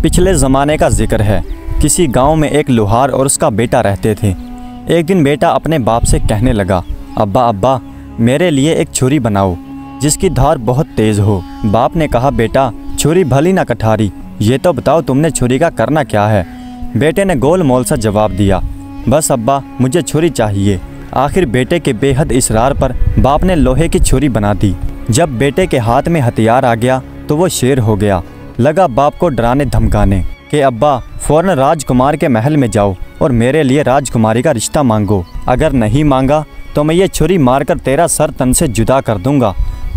पिछले ज़माने का जिक्र है। किसी गांव में एक लोहार और उसका बेटा रहते थे। एक दिन बेटा अपने बाप से कहने लगा, अब्बा अब्बा मेरे लिए एक छुरी बनाओ जिसकी धार बहुत तेज़ हो। बाप ने कहा, बेटा छुरी भली ना कठारी, ये तो बताओ तुमने छुरी का करना क्या है। बेटे ने गोल मोल सा जवाब दिया, बस अब्बा मुझे छुरी चाहिए। आखिर बेटे के बेहद इसरार पर बाप ने लोहे की छुरी बना दी। जब बेटे के हाथ में हथियार आ गया तो वो शेर हो गया। लगा बाप को डराने धमकाने कि अब्बा फ़ौरन राजकुमार के महल में जाओ और मेरे लिए राजकुमारी का रिश्ता मांगो, अगर नहीं मांगा तो मैं ये छुरी मारकर तेरा सर तन से जुदा कर दूंगा।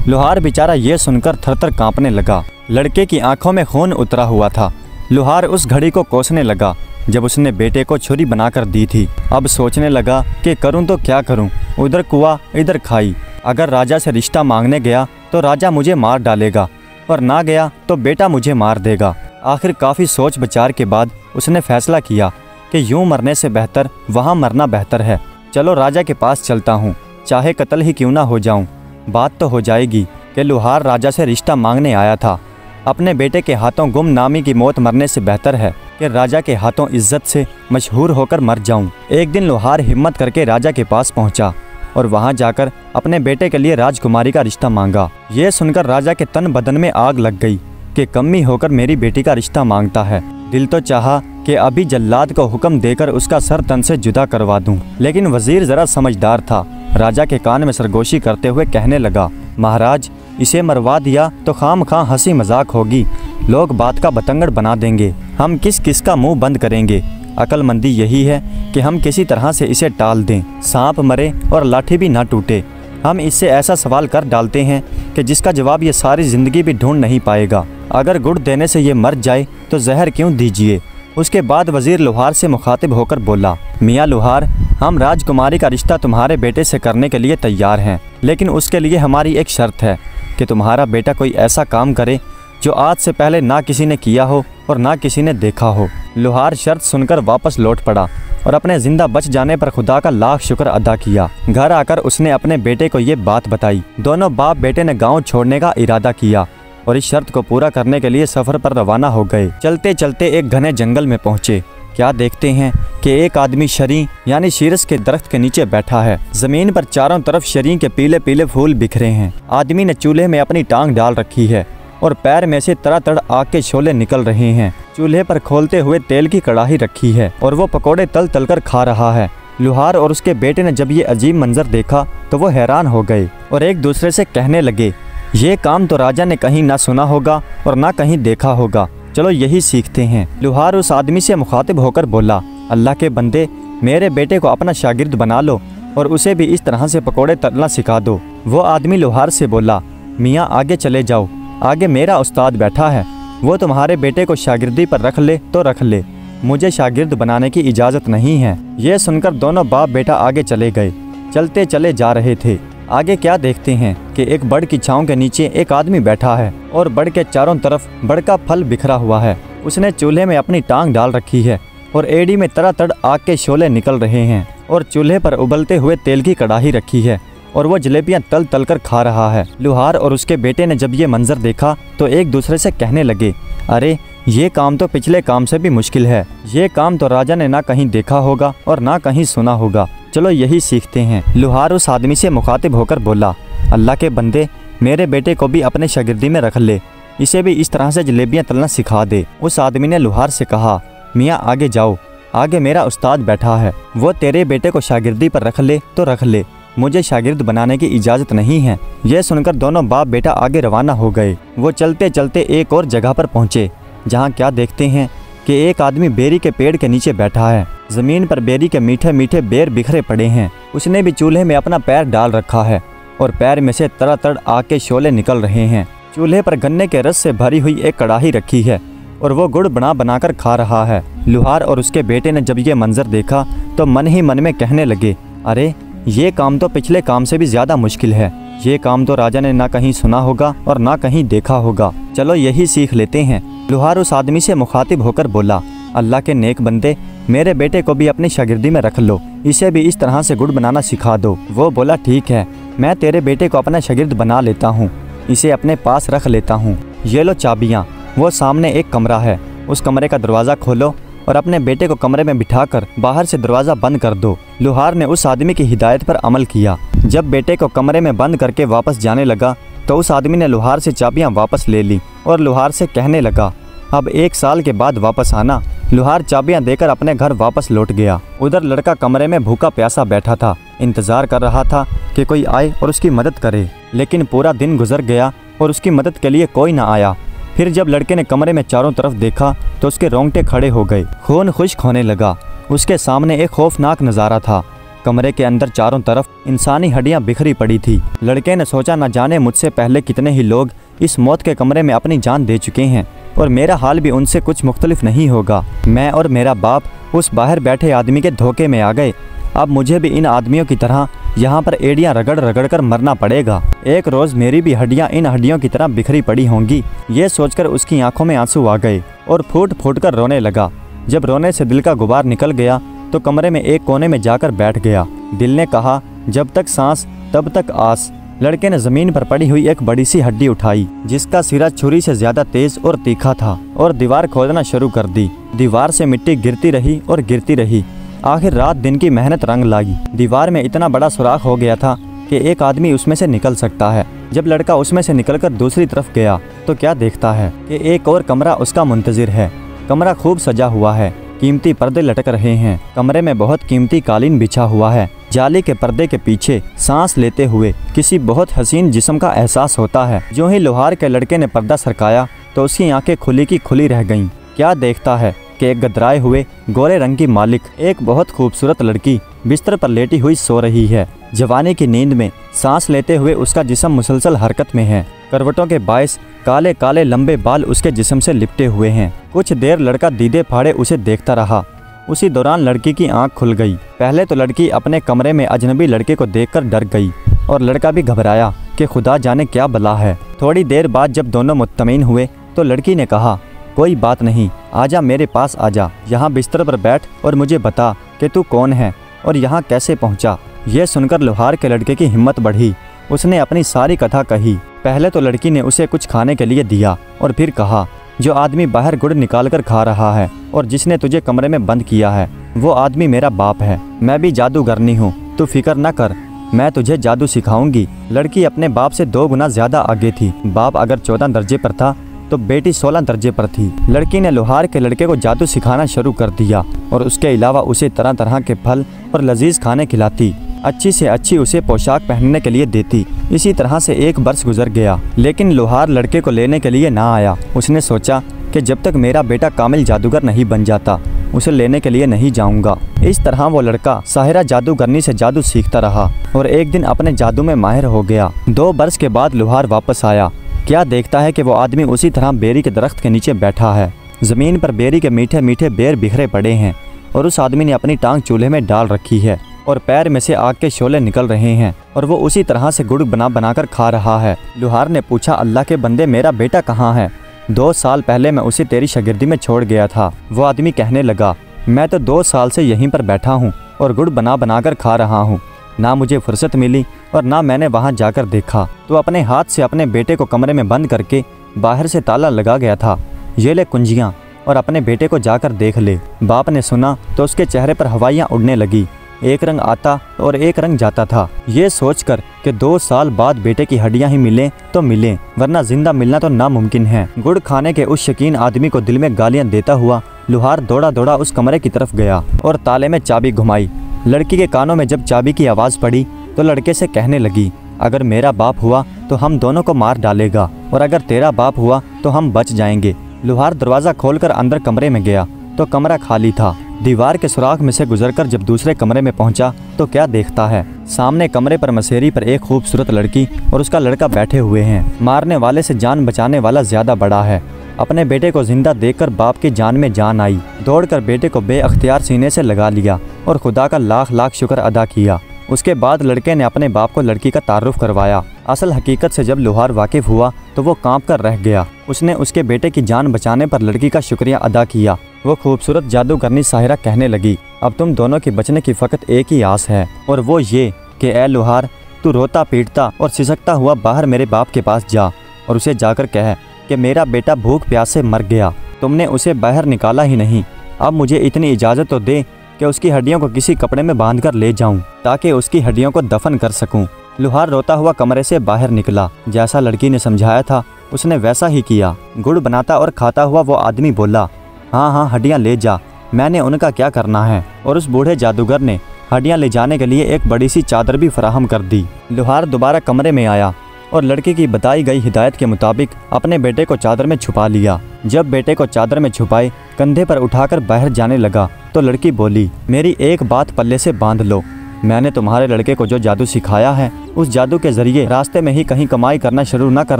लोहार बेचारा ये सुनकर थरथर कांपने लगा। लड़के की आंखों में खून उतरा हुआ था। लोहार उस घड़ी को कोसने लगा जब उसने बेटे को छुरी बनाकर दी थी। अब सोचने लगा कि करूं तो क्या करूं, उधर कुआं इधर खाई। अगर राजा से रिश्ता मांगने गया तो राजा मुझे मार डालेगा और ना गया तो बेटा मुझे मार देगा। आखिर काफ़ी सोच विचार के बाद उसने फैसला किया कि यूं मरने से बेहतर वहां मरना बेहतर है। चलो राजा के पास चलता हूँ, चाहे कत्ल ही क्यों ना हो जाऊँ। बात तो हो जाएगी कि लोहार राजा से रिश्ता मांगने आया था। अपने बेटे के हाथों गुमनामी की मौत मरने से बेहतर है कि राजा के हाथों इज्जत से मशहूर होकर मर जाऊं। एक दिन लोहार हिम्मत करके राजा के पास पहुंचा और वहां जाकर अपने बेटे के लिए राजकुमारी का रिश्ता मांगा। ये सुनकर राजा के तन बदन में आग लग गई कि कमी होकर मेरी बेटी का रिश्ता मांगता है। दिल तो चाहा कि अभी जल्लाद को हुक्म देकर उसका सर तन से जुदा करवा दूं, लेकिन वजीर जरा समझदार था। राजा के कान में सरगोशी करते हुए कहने लगा, महाराज इसे मरवा दिया तो खाम खां हंसी मजाक होगी, लोग बात का बतंगड़ बना देंगे, हम किस किस का मुंह बंद करेंगे। अक्लमंदी यही है कि हम किसी तरह से इसे टाल दें, सांप मरे और लाठी भी ना टूटे। हम इससे ऐसा सवाल कर डालते हैं कि जिसका जवाब ये सारी ज़िंदगी भी ढूंढ नहीं पाएगा। अगर गुड़ देने से ये मर जाए तो जहर क्यों दीजिए। उसके बाद वजीर लोहार से मुखातिब होकर बोला, मियाँ लोहार, हम राजकुमारी का रिश्ता तुम्हारे बेटे से करने के लिए तैयार हैं, लेकिन उसके लिए हमारी एक शर्त है कि तुम्हारा बेटा कोई ऐसा काम करे जो आज से पहले ना किसी ने किया हो और ना किसी ने देखा हो। लोहार शर्त सुनकर वापस लौट पड़ा और अपने जिंदा बच जाने पर खुदा का लाख शुक्र अदा किया। घर आकर उसने अपने बेटे को ये बात बताई। दोनों बाप बेटे ने गाँव छोड़ने का इरादा किया और इस शर्त को पूरा करने के लिए सफ़र पर रवाना हो गए। चलते चलते एक घने जंगल में पहुँचे। क्या देखते हैं कि एक आदमी शरी यानी शीरस के दरख्त के नीचे बैठा है। जमीन पर चारों तरफ शरी के पीले पीले फूल बिखरे हैं। आदमी ने चूल्हे में अपनी टांग डाल रखी है और पैर में से तड़ातड़ आग के शोले निकल रहे हैं। चूल्हे पर खोलते हुए तेल की कड़ाही रखी है और वो पकोड़े तल तल कर खा रहा है। लोहार और उसके बेटे ने जब ये अजीब मंजर देखा तो वो हैरान हो गए और एक दूसरे से कहने लगे, ये काम तो राजा ने कहीं ना सुना होगा और ना कहीं देखा होगा, चलो यही सीखते हैं। लोहार उस आदमी से मुखातिब होकर बोला, अल्लाह के बंदे, मेरे बेटे को अपना शागिर्द बना लो और उसे भी इस तरह से पकोड़े तलना सिखा दो। वो आदमी लोहार से बोला, मियाँ आगे चले जाओ, आगे मेरा उस्ताद बैठा है, वो तुम्हारे बेटे को शागिर्दी पर रख ले तो रख ले, मुझे शागिर्द बनाने की इजाज़त नहीं है। ये सुनकर दोनों बाप बेटा आगे चले गए। चलते चले जा रहे थे। आगे क्या देखते हैं कि एक बड़ की छांव के नीचे एक आदमी बैठा है और बड़ के चारों तरफ बड़ का फल बिखरा हुआ है। उसने चूल्हे में अपनी टांग डाल रखी है और एड़ी में तड़ातड़ आग के शोले निकल रहे हैं और चूल्हे पर उबलते हुए तेल की कड़ाही रखी है और वो जलेबियां तल तल कर खा रहा है। लोहार और उसके बेटे ने जब ये मंजर देखा तो एक दूसरे से कहने लगे, अरे ये काम तो पिछले काम से भी मुश्किल है, ये काम तो राजा ने ना कहीं देखा होगा और ना कहीं सुना होगा, चलो यही सीखते हैं। लोहार उस आदमी से मुखातिब होकर बोला, अल्लाह के बंदे, मेरे बेटे को भी अपने शागिर्दी में रख ले, इसे भी इस तरह से जलेबियां तलना सिखा दे। उस आदमी ने लोहार से कहा, मियाँ आगे जाओ, आगे मेरा उस्ताद बैठा है, वो तेरे बेटे को शागिर्दी पर रख ले तो रख ले, मुझे शागिर्द बनाने की इजाज़त नहीं है। यह सुनकर दोनों बाप बेटा आगे रवाना हो गए। वो चलते चलते एक और जगह पर पहुँचे जहाँ क्या देखते हैं कि एक आदमी बेरी के पेड़ के नीचे बैठा है। ज़मीन पर बेरी के मीठे मीठे बेर बिखरे पड़े हैं। उसने भी चूल्हे में अपना पैर डाल रखा है और पैर में से तड़ातड़ आग के शोले निकल रहे हैं। चूल्हे पर गन्ने के रस से भरी हुई एक कड़ाही रखी है और वो गुड़ बनाकर खा रहा है। लोहार और उसके बेटे ने जब ये मंजर देखा तो मन ही मन में कहने लगे, अरे ये काम तो पिछले काम से भी ज़्यादा मुश्किल है, ये काम तो राजा ने ना कहीं सुना होगा और ना कहीं देखा होगा, चलो यही सीख लेते हैं। लोहार उस आदमी से मुखातिब होकर बोला, अल्लाह के नेक बंदे, मेरे बेटे को भी अपनी शागिर्दी में रख लो, इसे भी इस तरह से गुड़ बनाना सिखा दो। वो बोला, ठीक है, मैं तेरे बेटे को अपना शागिर्द बना लेता हूँ, इसे अपने पास रख लेता हूँ। ये लो चाबियाँ। वो सामने एक कमरा है, उस कमरे का दरवाज़ा खोलो और अपने बेटे को कमरे में बिठाकर बाहर से दरवाज़ा बंद कर दो। लुहार ने उस आदमी की हिदायत पर अमल किया। जब बेटे को कमरे में बंद करके वापस जाने लगा तो उस आदमी ने लुहार से चाबियां वापस ले ली और लुहार से कहने लगा, अब 1 साल के बाद वापस आना। लुहार चाबियां देकर अपने घर वापस लौट गया। उधर लड़का कमरे में भूखा प्यासा बैठा था, इंतजार कर रहा था कि कोई आए और उसकी मदद करे, लेकिन पूरा दिन गुजर गया और उसकी मदद के लिए कोई ना आया। फिर जब लड़के ने कमरे में चारों तरफ देखा तो उसके रोंगटे खड़े हो गए, खून खुश्क होने लगा। उसके सामने एक खौफनाक नज़ारा था। कमरे के अंदर चारों तरफ इंसानी हड्डियां बिखरी पड़ी थी। लड़के ने सोचा, न जाने मुझसे पहले कितने ही लोग इस मौत के कमरे में अपनी जान दे चुके हैं और मेरा हाल भी उनसे कुछ मुख्तलिफ नहीं होगा। मैं और मेरा बाप उस बाहर बैठे आदमी के धोखे में आ गए। अब मुझे भी इन आदमियों की तरह यहाँ पर एड़ियाँ रगड़ रगड़ कर मरना पड़ेगा। एक रोज़ मेरी भी हड्डियाँ इन हड्डियों की तरह बिखरी पड़ी होंगी। ये सोचकर उसकी आंखों में आंसू आ गए और फूट फूट कर रोने लगा। जब रोने से दिल का गुबार निकल गया तो कमरे में एक कोने में जाकर बैठ गया। दिल ने कहा, जब तक सांस तब तक आस। लड़के ने जमीन पर पड़ी हुई एक बड़ी सी हड्डी उठाई जिसका सिरा छुरी से ज्यादा तेज और तीखा था और दीवार खोदना शुरू कर दी। दीवार से मिट्टी गिरती रही और गिरती रही। आखिर रात दिन की मेहनत रंग लाई। दीवार में इतना बड़ा सुराख हो गया था कि एक आदमी उसमें से निकल सकता है। जब लड़का उसमें से निकलकर दूसरी तरफ गया तो क्या देखता है कि एक और कमरा उसका मुंतजिर है। कमरा खूब सजा हुआ है, कीमती पर्दे लटक रहे हैं। कमरे में बहुत कीमती कालीन बिछा हुआ है। जाली के पर्दे के पीछे सांस लेते हुए किसी बहुत हसीन जिस्म का एहसास होता है। जो ही लुहार के लड़के ने पर्दा सरकाया तो उसकी आंखें खुली की खुली रह गईं। क्या देखता है कि एक गदराए हुए गोरे रंग की मालिक एक बहुत खूबसूरत लड़की बिस्तर पर लेटी हुई सो रही है। जवानी की नींद में सांस लेते हुए उसका जिस्म मुसलसल हरकत में है। करवटों के बायस काले काले लंबे बाल उसके जिस्म से लिपटे हुए हैं। कुछ देर लड़का दीदे फाड़े उसे देखता रहा। उसी दौरान लड़की की आंख खुल गई। पहले तो लड़की अपने कमरे में अजनबी लड़के को देखकर डर गई और लड़का भी घबराया कि खुदा जाने क्या बला है। थोड़ी देर बाद जब दोनों मुत्तमीन हुए तो लड़की ने कहा, कोई बात नहीं, आजा मेरे पास आजा, यहाँ बिस्तर पर बैठ और मुझे बता कि तू कौन है और यहाँ कैसे पहुँचा। यह सुनकर लुहार के लड़के की हिम्मत बढ़ी। उसने अपनी सारी कथा कही। पहले तो लड़की ने उसे कुछ खाने के लिए दिया और फिर कहा, जो आदमी बाहर गुड़ निकाल कर खा रहा है और जिसने तुझे कमरे में बंद किया है वो आदमी मेरा बाप है। मैं भी जादूगरनी हूँ, तू फिक्र न कर, मैं तुझे जादू सिखाऊंगी। लड़की अपने बाप से 2 गुना ज्यादा आगे थी। बाप अगर 14 दर्जे पर था तो बेटी 16 दर्जे पर थी। लड़की ने लुहार के लड़के को जादू सिखाना शुरू कर दिया और उसके अलावा उसे तरह तरह के फल और लजीज खाने खिलाती। अच्छी से अच्छी उसे पोशाक पहनने के लिए देती। इसी तरह से 1 बरस गुजर गया, लेकिन लुहार लड़के को लेने के लिए ना आया। उसने सोचा कि जब तक मेरा बेटा कामिल जादूगर नहीं बन जाता उसे लेने के लिए नहीं जाऊंगा। इस तरह वो लड़का साहिरा जादूगरनी से जादू सीखता रहा और एक दिन अपने जादू में माहिर हो गया। 2 बरस के बाद लुहार वापस आया। क्या देखता है कि वो आदमी उसी तरह बेरी के दरख्त के नीचे बैठा है। जमीन पर बेरी के मीठे मीठे बेर बिखरे पड़े हैं और उस आदमी ने अपनी टांग चूल्हे में डाल रखी है और पैर में से आग के शोले निकल रहे हैं और वो उसी तरह से गुड़ बनाकर खा रहा है। लुहार ने पूछा, अल्लाह के बंदे, मेरा बेटा कहाँ है? 2 साल पहले मैं उसे तेरी शागिर्दी में छोड़ गया था। वो आदमी कहने लगा, मैं तो 2 साल से यहीं पर बैठा हूँ और गुड़ बनाकर खा रहा हूँ। ना मुझे फुर्सत मिली और ना मैंने वहाँ जाकर देखा। तो अपने हाथ से अपने बेटे को कमरे में बंद करके बाहर से ताला लगा गया था। ये ले कुंजियाँ और अपने बेटे को जाकर देख ले। बाप ने सुना तो उसके चेहरे पर हवाइयाँ उड़ने लगी। एक रंग आता और एक रंग जाता था। ये सोचकर कि 2 साल बाद बेटे की हड्डियां ही मिलें तो मिलें, वरना जिंदा मिलना तो नामुमकिन है। गुड़ खाने के उस शकीन आदमी को दिल में गालियां देता हुआ लुहार दौड़ा दौड़ा उस कमरे की तरफ गया और ताले में चाबी घुमाई। लड़की के कानों में जब चाबी की आवाज़ पड़ी तो लड़के से कहने लगी, अगर मेरा बाप हुआ तो हम दोनों को मार डालेगा और अगर तेरा बाप हुआ तो हम बच जाएंगे। लुहार दरवाज़ा खोलकर अंदर कमरे में गया तो कमरा खाली था। दीवार के सुराख में से गुजरकर जब दूसरे कमरे में पहुंचा तो क्या देखता है, सामने कमरे पर मसेरी पर एक खूबसूरत लड़की और उसका लड़का बैठे हुए हैं। मारने वाले से जान बचाने वाला ज्यादा बड़ा है। अपने बेटे को जिंदा देखकर बाप की जान में जान आई। दौड़कर बेटे को बेअख्तियार सीने से लगा लिया और खुदा का लाख लाख शुक्र अदा किया। उसके बाद लड़के ने अपने बाप को लड़की का तारुफ करवाया। असल हकीकत से जब लुहार वाकिफ हुआ तो वो कांप कर रह गया। उसने उसके बेटे की जान बचाने पर लड़की का शुक्रिया अदा किया। वो खूबसूरत जादूगरनी साहिरा कहने लगी, अब तुम दोनों के बचने की फ़कत एक ही आस है और वो ये कि ए लुहार, तू रोता पीटता और सिसकता हुआ बाहर मेरे बाप के पास जा और उसे जाकर कह कि मेरा बेटा भूख प्यास से मर गया। तुमने उसे बाहर निकाला ही नहीं। अब मुझे इतनी इजाज़त तो दे कि उसकी हड्डियों को किसी कपड़े में बांध कर ले जाऊं, ताकि उसकी हड्डियों को दफन कर सकूं। लुहार रोता हुआ कमरे से बाहर निकला। जैसा लड़की ने समझाया था उसने वैसा ही किया। गुड़ बनाता और खाता हुआ वो आदमी बोला, हाँ हाँ हड्डियाँ ले जा, मैंने उनका क्या करना है। और उस बूढ़े जादूगर ने हड्डियाँ ले जाने के लिए एक बड़ी सी चादर भी फराहम कर दी। लुहार दोबारा कमरे में आया और लड़की की बताई गई हिदायत के मुताबिक अपने बेटे को चादर में छुपा लिया। जब बेटे को चादर में छुपाए कंधे पर उठाकर बाहर जाने लगा तो लड़की बोली, मेरी एक बात पल्ले से बांध लो, मैंने तुम्हारे लड़के को जो जादू सिखाया है उस जादू के जरिए रास्ते में ही कहीं कमाई करना शुरू न कर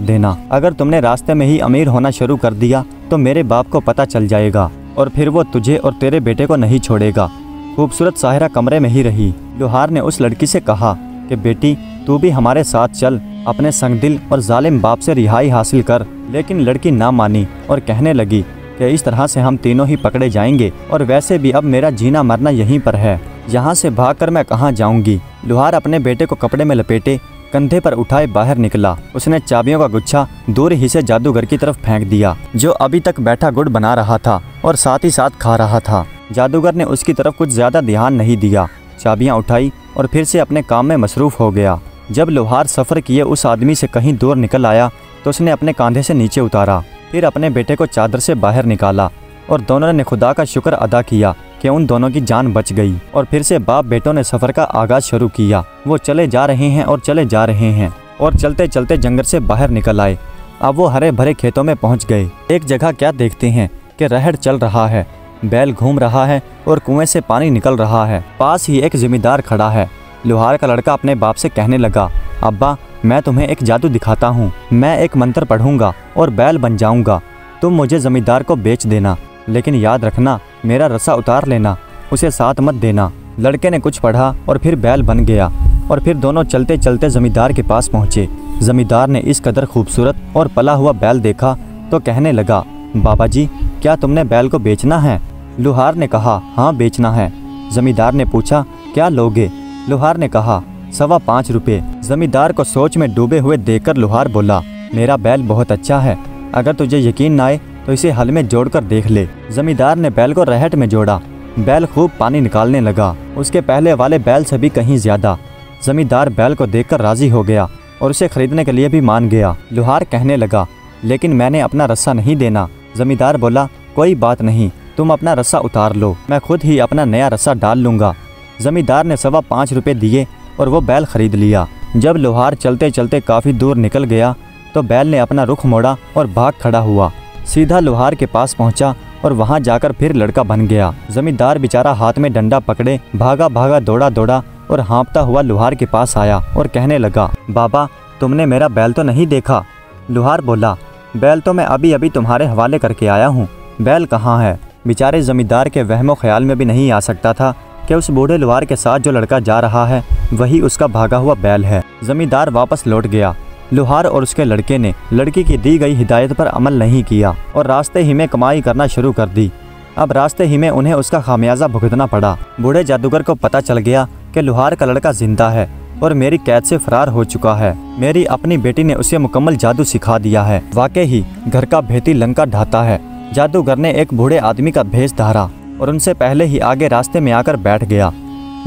देना। अगर तुमने रास्ते में ही अमीर होना शुरू कर दिया तो मेरे बाप को पता चल जाएगा और फिर वो तुझे और तेरे बेटे को नहीं छोड़ेगा। खूबसूरत साहिरा कमरे में ही रही। लुहार ने उस लड़की से कहा कि बेटी तू भी हमारे साथ चल, अपने संगदिल और जालिम बाप से रिहाई हासिल कर। लेकिन लड़की ना मानी और कहने लगी कि इस तरह से हम तीनों ही पकड़े जाएंगे और वैसे भी अब मेरा जीना मरना यहीं पर है, यहाँ से भागकर मैं कहाँ जाऊंगी। लुहार अपने बेटे को कपड़े में लपेटे कंधे पर उठाए बाहर निकला। उसने चाबियों का गुच्छा दूर ही से जादूगर की तरफ फेंक दिया, जो अभी तक बैठा गुड़ बना रहा था और साथ ही साथ खा रहा था। जादूगर ने उसकी तरफ कुछ ज्यादा ध्यान नहीं दिया, चाबियां उठाई और फिर से अपने काम में मसरूफ हो गया। जब लुहार सफ़र किए उस आदमी से कहीं दूर निकल आया तो उसने अपने कंधे से नीचे उतारा, फिर अपने बेटे को चादर से बाहर निकाला और दोनों ने खुदा का शुक्र अदा किया कि उन दोनों की जान बच गई। और फिर से बाप बेटों ने सफ़र का आगाज़ शुरू किया। वो चले जा रहे हैं और चले जा रहे हैं और चलते चलते जंगल से बाहर निकल आए। अब वो हरे भरे खेतों में पहुंच गए। एक जगह क्या देखते हैं कि रहड़ चल रहा है, बैल घूम रहा है और कुएं से पानी निकल रहा है। पास ही एक जिम्मेदार खड़ा है। लुहार का लड़का अपने बाप से कहने लगा, अब्बा मैं तुम्हें एक जादू दिखाता हूँ, मैं एक मंत्र पढ़ूंगा और बैल बन जाऊंगा, तुम मुझे जमींदार को बेच देना, लेकिन याद रखना मेरा रस्सा उतार लेना, उसे साथ मत देना। लड़के ने कुछ पढ़ा और फिर बैल बन गया और फिर दोनों चलते चलते जमींदार के पास पहुँचे। जमींदार ने इस कदर खूबसूरत और पला हुआ बैल देखा तो कहने लगा, बाबा जी क्या तुमने बैल को बेचना है? लुहार ने कहा, हाँ बेचना है। जमींदार ने पूछा, क्या लोगे? लुहार ने कहा, 5.25 रुपये। जमींदार को सोच में डूबे हुए देखकर लुहार बोला, मेरा बैल बहुत अच्छा है, अगर तुझे यकीन न आए तो इसे हल में जोड़कर देख ले। जमींदार ने बैल को रहट में जोड़ा। बैल खूब पानी निकालने लगा, उसके पहले वाले बैल से भी कहीं ज्यादा। जमींदार बैल को देखकर राजी हो गया और उसे खरीदने के लिए भी मान गया। लुहार कहने लगा, लेकिन मैंने अपना रस्सा नहीं देना। जमींदार बोला, कोई बात नहीं, तुम अपना रस्सा उतार लो, मैं खुद ही अपना नया रस्सा डाल लूँगा। जमींदार ने 5.25 रुपये दिए और वो बैल खरीद लिया। जब लुहार चलते चलते काफ़ी दूर निकल गया तो बैल ने अपना रुख मोड़ा और भाग खड़ा हुआ, सीधा लुहार के पास पहुंचा और वहां जाकर फिर लड़का बन गया। जमींदार बेचारा हाथ में डंडा पकड़े भागा भागा दौड़ा दौड़ा और हाँफता हुआ लुहार के पास आया और कहने लगा, बाबा तुमने मेरा बैल तो नहीं देखा? लुहार बोला, बैल तो मैं अभी अभी तुम्हारे हवाले करके आया हूँ, बैल कहाँ है? बेचारे जमींदार के वहमो ख्याल में भी नहीं आ सकता था कि उस बूढ़े लुहार के साथ जो लड़का जा रहा है वही उसका भागा हुआ बैल है। जमींदार वापस लौट गया। लुहार और उसके लड़के ने लड़की की दी गई हिदायत पर अमल नहीं किया और रास्ते ही में कमाई करना शुरू कर दी। अब रास्ते ही में उन्हें उसका खामियाजा भुगतना पड़ा। बूढ़े जादूगर को पता चल गया कि लुहार का लड़का जिंदा है और मेरी कैद से फरार हो चुका है। मेरी अपनी बेटी ने उसे मुकम्मल जादू सिखा दिया है। वाकई ही घर का भेदी लंका ढाता है। जादूगर ने एक बूढ़े आदमी का भेष धारा और उनसे पहले ही आगे रास्ते में आकर बैठ गया।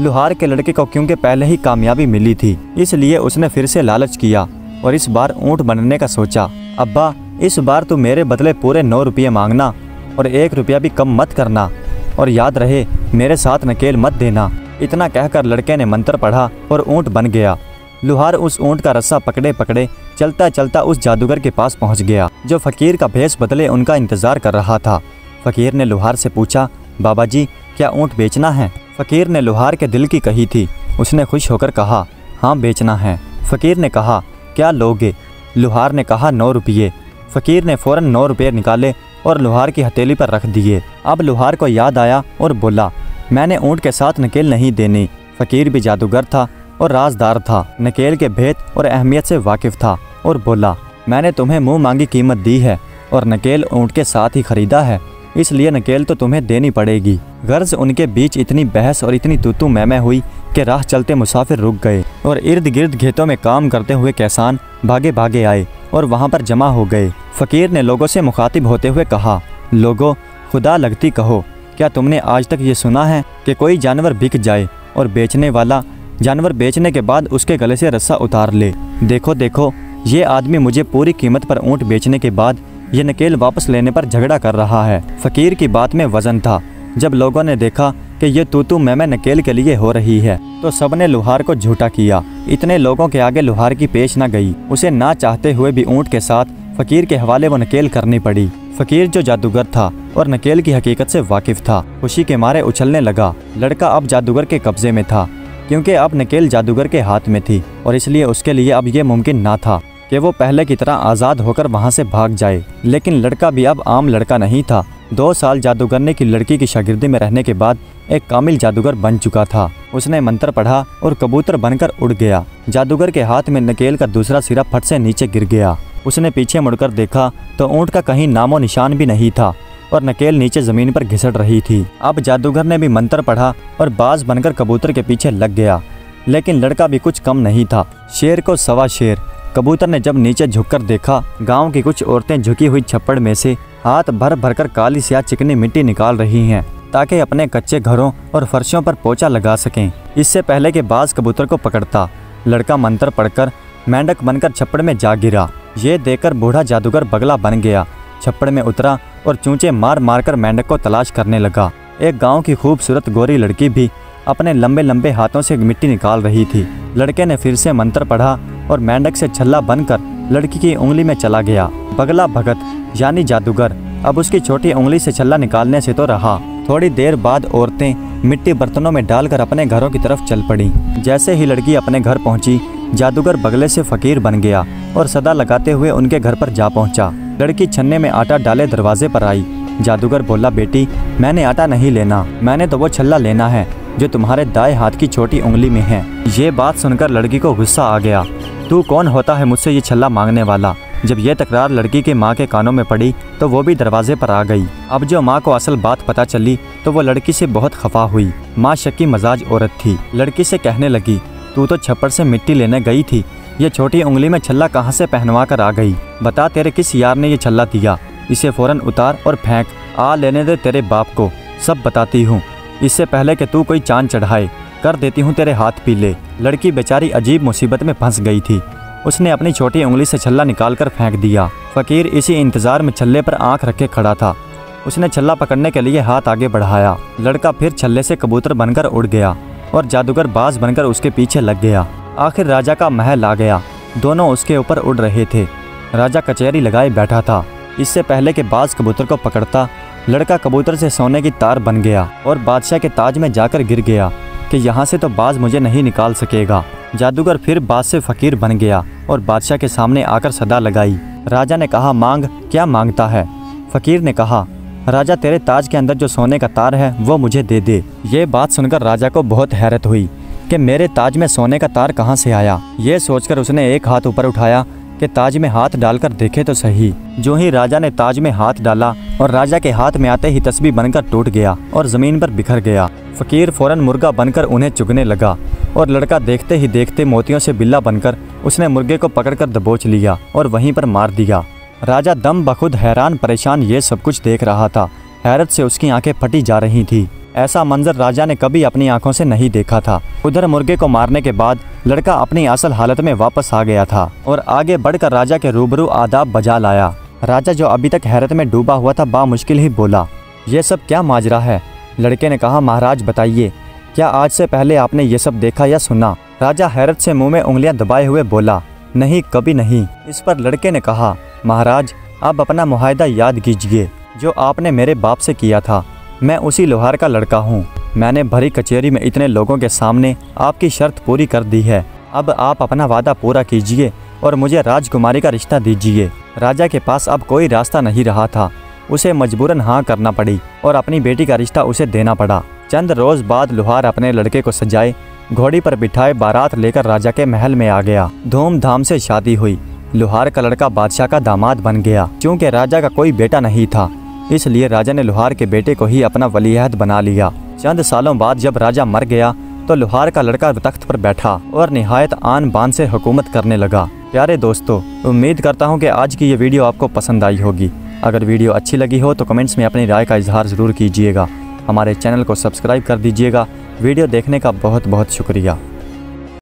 लुहार के लड़के को क्योंकि पहले ही कामयाबी मिली थी इसलिए उसने फिर से लालच किया और इस बार ऊँट बनने का सोचा। अब्बा इस बार तू मेरे बदले पूरे 9 रुपये मांगना और 1 रुपया भी कम मत करना और याद रहे मेरे साथ नकेल मत देना। इतना कहकर लड़के ने मंत्र पढ़ा और ऊँट बन गया। लुहार उस ऊँट का रस्सा पकड़े पकड़े चलता चलता उस जादूगर के पास पहुँच गया जो फकीर का भेष बदले उनका इंतजार कर रहा था। फकीर ने लुहार से पूछा, बाबा जी क्या ऊँट बेचना है? फकीर ने लुहार के दिल की कही थी। उसने खुश होकर कहा, हाँ बेचना है। फकीर ने कहा, क्या लोगे? लुहार ने कहा, 9 रुपये। फकीर ने फ़ौरन 9 रुपये निकाले और लुहार की हथेली पर रख दिए। अब लुहार को याद आया और बोला, मैंने ऊँट के साथ नकेल नहीं देनी। फकीर भी जादूगर था और राजदार था, नकेल के भेद और अहमियत से वाकिफ़ था और बोला, मैंने तुम्हें मुँह मांगी कीमत दी है और नकेल ऊँट के साथ ही खरीदा है, इसलिए नकेल तो तुम्हें देनी पड़ेगी। गर्ज उनके बीच इतनी बहस और इतनी तूतू मैमे हुई कि राह चलते मुसाफिर रुक गए और इर्द गिर्द खेतों में काम करते हुए किसान भागे भागे आए और वहां पर जमा हो गए। फकीर ने लोगों से मुखातिब होते हुए कहा, लोगों, खुदा लगती कहो, क्या तुमने आज तक ये सुना है कि कोई जानवर बिक जाए और बेचने वाला जानवर बेचने के बाद उसके गले से रस्सा उतार ले? देखो देखो, ये आदमी मुझे पूरी कीमत पर ऊँट बेचने के बाद ये नकेल वापस लेने पर झगड़ा कर रहा है। फ़कीर की बात में वजन था। जब लोगों ने देखा कि ये तू मैं नकेल के लिए हो रही है तो सबने लुहार को झूठा किया। इतने लोगों के आगे लुहार की पेश न गई। उसे ना चाहते हुए भी ऊँट के साथ फ़कीर के हवाले वो नकेल करनी पड़ी। फ़कीर जो जादूगर था और नकेल की हकीकत से वाकिफ था, खुशी के मारे उछलने लगा। लड़का अब जादूगर के कब्जे में था, क्योंकि अब नकेल जादूगर के हाथ में थी और इसलिए उसके लिए अब ये मुमकिन ना था कि वो पहले की तरह आज़ाद होकर वहाँ से भाग जाए। लेकिन लड़का भी अब आम लड़का नहीं था। 2 साल जादूगरने की लड़की की शागिर्दी में रहने के बाद एक कामिल जादूगर बन चुका था। उसने मंत्र पढ़ा और कबूतर बनकर उड़ गया। जादूगर के हाथ में नकेल का दूसरा सिरा फट से नीचे गिर गया। उसने पीछे मुड़कर देखा तो ऊँट का कहीं नामो निशान भी नहीं था और नकेल नीचे ज़मीन पर घिसट रही थी। अब जादूगर ने भी मंत्र पढ़ा और बाज बनकर कबूतर के पीछे लग गया। लेकिन लड़का भी कुछ कम नहीं था। शेर को सवा शेर। कबूतर ने जब नीचे झुककर देखा, गांव की कुछ औरतें झुकी हुई छप्पड़ में से हाथ भर भरकर काली स्याह चिकनी मिट्टी निकाल रही हैं ताकि अपने कच्चे घरों और फर्शों पर पोंछा लगा सकें। इससे पहले कि बाज कबूतर को पकड़ता, लड़का मंत्र पढ़कर मेंढक बनकर छप्पड़ में जा गिरा। ये देखकर बूढ़ा जादूगर बगला बन गया, छप्पड़ में उतरा और चूंचे मार मार कर मेंढक को तलाश करने लगा। एक गाँव की खूबसूरत गोरी लड़की भी अपने लंबे लंबे हाथों से मिट्टी निकाल रही थी। लड़के ने फिर से मंत्र पढ़ा और मेंढक से छल्ला बनकर लड़की की उंगली में चला गया। बगला भगत यानी जादूगर अब उसकी छोटी उंगली से छल्ला निकालने से तो रहा। थोड़ी देर बाद औरतें मिट्टी बर्तनों में डालकर अपने घरों की तरफ चल पड़ी। जैसे ही लड़की अपने घर पहुंची, जादूगर बगले से फ़कीर बन गया और सदा लगाते हुए उनके घर पर जा पहुंचा। लड़की छन्ने में आटा डाले दरवाजे पर आई। जादूगर बोला, बेटी, मैंने आटा नहीं लेना, मैंने तो वो छल्ला लेना है जो तुम्हारे दाएं हाथ की छोटी उंगली में है। ये बात सुनकर लड़की को गुस्सा आ गया। तू कौन होता है मुझसे ये छल्ला मांगने वाला? जब यह तकरार लड़की के माँ के कानों में पड़ी तो वो भी दरवाजे पर आ गई। अब जो माँ को असल बात पता चली तो वो लड़की से बहुत खफा हुई। माँ शक्की मजाज औरत थी। लड़की से कहने लगी, तू तो छप्पड़ से मिट्टी लेने गई थी, ये छोटी उंगली में छल्ला कहाँ से पहनवा कर आ गई? बता, तेरे किस यार ने ये छल्ला दिया? इसे फौरन उतार और फेंक। आ लेने दे तेरे बाप को, सब बताती हूँ। इससे पहले कि तू कोई चांद चढ़ाए, कर देती हूँ तेरे हाथ पीले। लड़की बेचारी अजीब मुसीबत में फंस गई थी। उसने अपनी छोटी उंगली से छल्ला निकालकर फेंक दिया। फ़कीर इसी इंतज़ार में छल्ले पर आंख रखे खड़ा था। उसने छल्ला पकड़ने के लिए हाथ आगे बढ़ाया। लड़का फिर छल्ले से कबूतर बनकर उड़ गया और जादूगर बाज बनकर उसके पीछे लग गया। आखिर राजा का महल आ गया। दोनों उसके ऊपर उड़ रहे थे। राजा कचहरी लगाए बैठा था। इससे पहले कि बाज कबूतर को पकड़ता, लड़का कबूतर से सोने की तार बन गया और बादशाह के ताज में जाकर गिर गया कि यहाँ से तो बाज मुझे नहीं निकाल सकेगा। जादूगर फिर बाज से फ़कीर बन गया और बादशाह के सामने आकर सदा लगाई। राजा ने कहा, मांग, क्या मांगता है? फ़कीर ने कहा, राजा, तेरे ताज के अंदर जो सोने का तार है वो मुझे दे दे। ये बात सुनकर राजा को बहुत हैरत हुई कि मेरे ताज में सोने का तार कहाँ से आया। ये सोचकर उसने एक हाथ ऊपर उठाया कि ताज में हाथ डालकर देखे तो सही। जो ही राजा ने ताज में हाथ डाला और राजा के हाथ में आते ही तस्बीह बनकर टूट गया और ज़मीन पर बिखर गया। फ़कीर फ़ौरन मुर्गा बनकर उन्हें चुगने लगा और लड़का देखते ही देखते मोतियों से बिल्ला बनकर उसने मुर्गे को पकड़कर दबोच लिया और वहीं पर मार दिया। राजा दम बखुद हैरान परेशान ये सब कुछ देख रहा था। हैरत से उसकी आंखें फटी जा रही थी। ऐसा मंजर राजा ने कभी अपनी आंखों से नहीं देखा था। उधर मुर्गे को मारने के बाद लड़का अपनी असल हालत में वापस आ गया था और आगे बढ़कर राजा के रूबरू आदाब बजा लाया। राजा, जो अभी तक हैरत में डूबा हुआ था, बामुश्किल ही बोला, ये सब क्या माजरा है? लड़के ने कहा, महाराज बताइए, क्या आज से पहले आपने ये सब देखा या सुना? राजा हैरत से मुंह में उंगलियां दबाए हुए बोला, नहीं, कभी नहीं। इस पर लड़के ने कहा, महाराज, आप अपना मुआहदा याद कीजिए जो आपने मेरे बाप से किया था। मैं उसी लोहार का लड़का हूँ। मैंने भरी कचहरी में इतने लोगों के सामने आपकी शर्त पूरी कर दी है। अब आप अपना वादा पूरा कीजिए और मुझे राजकुमारी का रिश्ता दीजिए। राजा के पास अब कोई रास्ता नहीं रहा था। उसे मजबूरन हाँ करना पड़ी और अपनी बेटी का रिश्ता उसे देना पड़ा। चंद रोज़ बाद लोहार अपने लड़के को सजाए घोड़ी पर बिठाए बारात लेकर राजा के महल में आ गया। धूमधाम से शादी हुई। लोहार का लड़का बादशाह का दामाद बन गया। चूँकि राजा का कोई बेटा नहीं था, इसलिए राजा ने लोहार के बेटे को ही अपना वलीअहद बना लिया। चंद सालों बाद जब राजा मर गया तो लोहार का लड़का तख्त पर बैठा और निहायत आन बान से हुकूमत करने लगा। प्यारे दोस्तों, उम्मीद करता हूँ कि आज की ये वीडियो आपको पसंद आई होगी। अगर वीडियो अच्छी लगी हो तो कमेंट्स में अपनी राय का इजहार ज़रूर कीजिएगा। हमारे चैनल को सब्सक्राइब कर दीजिएगा। वीडियो देखने का बहुत बहुत शुक्रिया।